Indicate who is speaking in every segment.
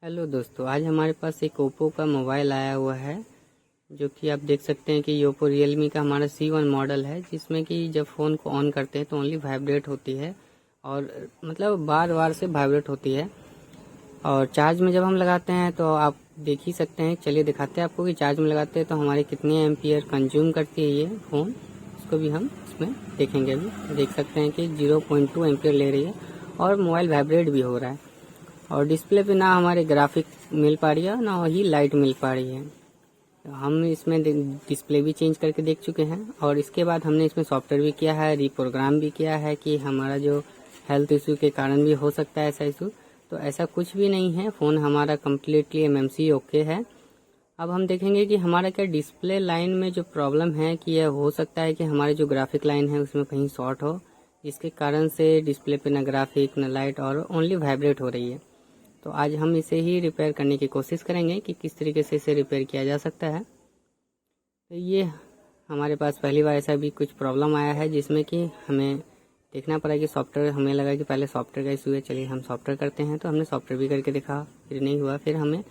Speaker 1: Hello दोस्तों, आज हमारे पास एक ओप्पो का मोबाइल आया हुआ है जो कि आप देख सकते हैं कि ये ओप्पो रियलमी का हमारा C1 मॉडल है, जिसमें कि जब फ़ोन को ऑन करते हैं तो ओनली वाइब्रेट होती है और मतलब बार बार से वाइब्रेट होती है। और चार्ज में जब हम लगाते हैं तो आप देख ही सकते हैं। चलिए दिखाते हैं आपको कि चार्ज में लगाते हैं तो हमारे कितने एम्पियर कंज्यूम करती है ये फ़ोन। इसको भी हम इसमें देखेंगे। अभी देख सकते हैं कि 0.2 एम्पियर ले रही है और मोबाइल वाइब्रेट भी हो रहा है। और डिस्प्ले पे ना हमारे ग्राफिक मिल पा रही है ना ही लाइट मिल पा रही है। तो हम इसमें डिस्प्ले भी चेंज करके देख चुके हैं और इसके बाद हमने इसमें सॉफ्टवेयर भी किया है, रीप्रोग्राम भी किया है कि हमारा जो हेल्थ इशू के कारण भी हो सकता है ऐसा इशू। तो ऐसा कुछ भी नहीं है, फ़ोन हमारा कम्प्लीटली MMC ओके है। अब हम देखेंगे कि हमारा क्या डिस्प्ले लाइन में जो प्रॉब्लम है कि यह हो सकता है कि हमारे जो ग्राफिक लाइन है उसमें कहीं शॉर्ट हो, जिसके कारण से डिस्प्ले पे ना ग्राफिक ना लाइट और ओनली वाइब्रेट हो रही है। तो आज हम इसे ही रिपेयर करने की कोशिश करेंगे कि किस तरीके से इसे रिपेयर किया जा सकता है। तो ये हमारे पास पहली बार ऐसा भी कुछ प्रॉब्लम आया है जिसमें कि हमें देखना पड़ा कि सॉफ्टवेयर, हमें लगा कि पहले सॉफ्टवेयर का इशू है, चलिए हम सॉफ्टवेयर करते हैं। तो हमने सॉफ्टवेयर भी करके देखा, फिर नहीं हुआ। फिर हमें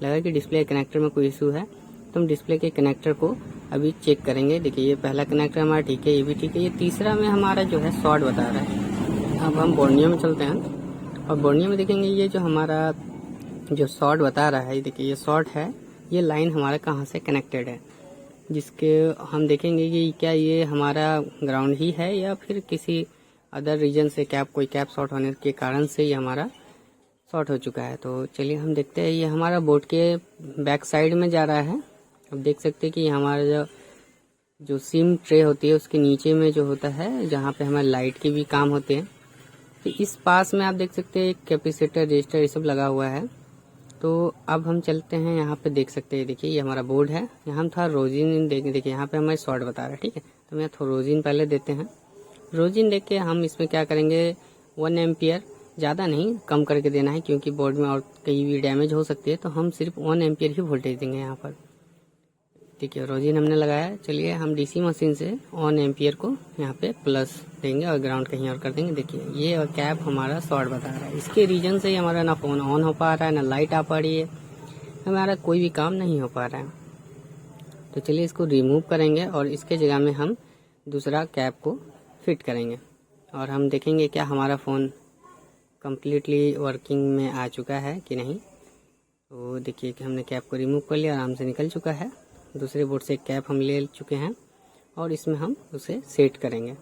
Speaker 1: लगा कि डिस्प्ले कनेक्टर में कोई इशू है, तो हम डिस्प्ले के कनेक्टर को अभी चेक करेंगे। देखिए ये पहला कनेक्टर हमारा ठीक है, ये भी ठीक है। ये तीसरा में हमारा जो है शॉर्ट बता रहा है। अब हम बोर्नियो में चलते हैं और बोर्नियो में देखेंगे ये जो हमारा जो शॉर्ट बता रहा है, देखिए ये शॉर्ट है, ये लाइन हमारा कहाँ से कनेक्टेड है, जिसके हम देखेंगे कि क्या ये हमारा ग्राउंड ही है या फिर किसी अदर रीजन से कोई कैप शॉर्ट होने के कारण से ये हमारा शॉर्ट हो चुका है। तो चलिए हम देखते हैं। ये हमारा बोर्ड के बैक साइड में जा रहा है। अब देख सकते हैं कि हमारा जो सिम ट्रे होती है उसके नीचे में जो होता है, जहाँ पे हमारे लाइट के भी काम होते हैं, तो इस पास में आप देख सकते हैं कैपेसिटर, रजिस्टर ये सब लगा हुआ है। तो अब हम चलते हैं, यहाँ पे देख सकते हैं, देखिए ये हमारा बोर्ड है। यहाँ हम थोड़ा रोजिन देखिए यहाँ पे हमारे शॉर्ट बता रहा है, ठीक है। तो मैं थोड़ा रोजिन पहले देते हैं। रोजिन देख के हम इसमें क्या करेंगे, 1 एम्पियर, ज़्यादा नहीं, कम करके देना है क्योंकि बोर्ड में और कहीं भी डैमेज हो सकती है। तो हम सिर्फ 1 एम्पियर ही वोल्टेज देंगे यहाँ पर। देखिए रोजिन हमने लगाया। चलिए हम DC मशीन से 1 एम्पियर को यहाँ पे प्लस देंगे और ग्राउंड कहीं और कर देंगे। देखिए ये कैप हमारा शॉर्ट बता रहा है। इसके रीजन से ही हमारा ना फ़ोन ऑन हो पा रहा है, ना लाइट आ पा रही है, हमारा कोई भी काम नहीं हो पा रहा है। तो चलिए इसको रिमूव करेंगे और इसके जगह में हम दूसरा कैप को फिट करेंगे और हम देखेंगे क्या हमारा फ़ोन कम्प्लीटली वर्किंग में आ चुका है कि नहीं। तो देखिए कि हमने कैप को रिमूव कर लिया, आराम से निकल चुका है। दूसरे बोर्ड से कैप हम ले चुके हैं और इसमें हम उसे सेट करेंगे।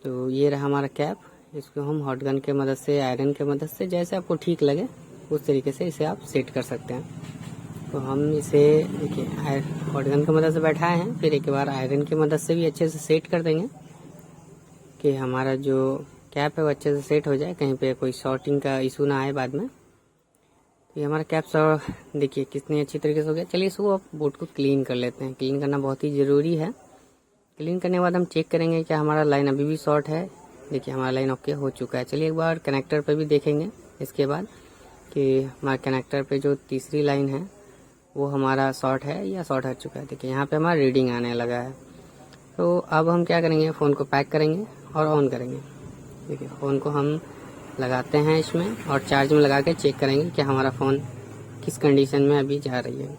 Speaker 1: तो ये रहा हमारा कैप। इसको हम हॉट गन के मदद से, आयरन के मदद से, जैसे आपको ठीक लगे उस तरीके से इसे आप सेट कर सकते हैं। तो हम इसे देखिए हॉट गन की मदद से बैठाए हैं, फिर एक बार आयरन की मदद से भी अच्छे से सेट कर देंगे कि हमारा जो कैप है वो अच्छे से सेट हो जाए, कहीं पे कोई शॉर्टिंग का इशू ना आए बाद में। ये हमारा कैप देखिए कितनी अच्छी तरीके से हो गया। चलिए इसको अब बोर्ड को क्लीन कर लेते हैं। क्लीन करना बहुत ही ज़रूरी है। क्लीन करने के बाद हम चेक करेंगे क्या हमारा लाइन अभी भी शॉर्ट है। देखिए हमारा लाइन ओके हो चुका है। चलिए एक बार कनेक्टर पे भी देखेंगे इसके बाद कि हमारे कनेक्टर पे जो तीसरी लाइन है वो हमारा शॉर्ट है या शॉर्ट हट चुका है। देखिए यहाँ पर हमारा रीडिंग आने लगा है। तो अब हम क्या करेंगे, फ़ोन को पैक करेंगे और ऑन करेंगे। देखिए फ़ोन को हम लगाते हैं इसमें और चार्ज में लगा के चेक करेंगे कि हमारा फ़ोन किस कंडीशन में अभी जा रही है।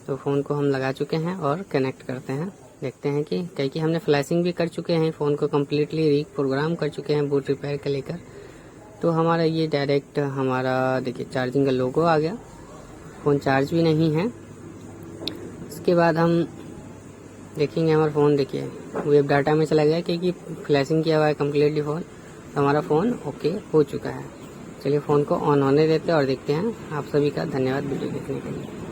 Speaker 1: तो फ़ोन को हम लगा चुके हैं और कनेक्ट करते हैं। देखते हैं कि कई कि हमने फ्लैशिंग भी कर चुके हैं, फ़ोन को कम्प्लीटली रीप्रोग्राम कर चुके हैं बूट रिपेयर के लेकर। तो हमारा ये डायरेक्ट हमारा देखिए चार्जिंग का लोगो आ गया। फ़ोन चार्ज भी नहीं है। उसके बाद हम देखेंगे हमारा फ़ोन, देखिए वेब डाटा में चला गया क्योंकि फ्लैशिंग किया हुआ है कम्प्लीटली फ़ोन। हमारा फ़ोन ओके हो चुका है। चलिए फ़ोन को ऑन होने देते हैं और देखते हैं। आप सभी का धन्यवाद वीडियो देखने के लिए।